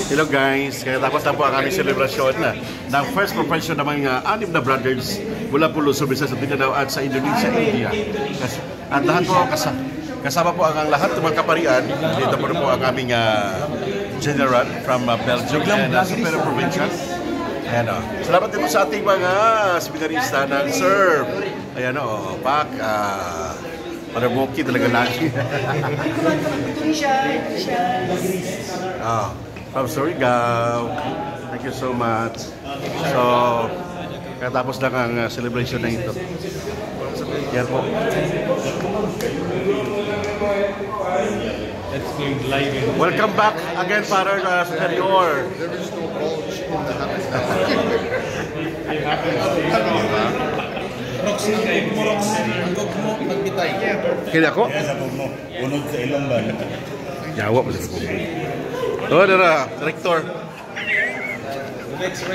Hello guys, kaya tapos na po ang aming selebrasyon ng first profession ng mga anim na brothers mula po Luzon, Visayas, Mindanao at sa Indonesia, India. At lahat po kasama po ang lahat ng mga kaparian. Dito po ang aming general from Belgium and Superior Provincial. Ayan o. Salamat din po sa ating mga seminarista ng serve. Ayan o, Pak. Para Moki talaga lagi. From Surigao. Thank you so much. So, katapos lang ang celebration na ito. Yan po. Welcome back again, Father Superior. There is no bulge in the habitat. Kaya ako? Unod sa ilong ba? Yawa pa sa kubo. Oh, dara, director. Next,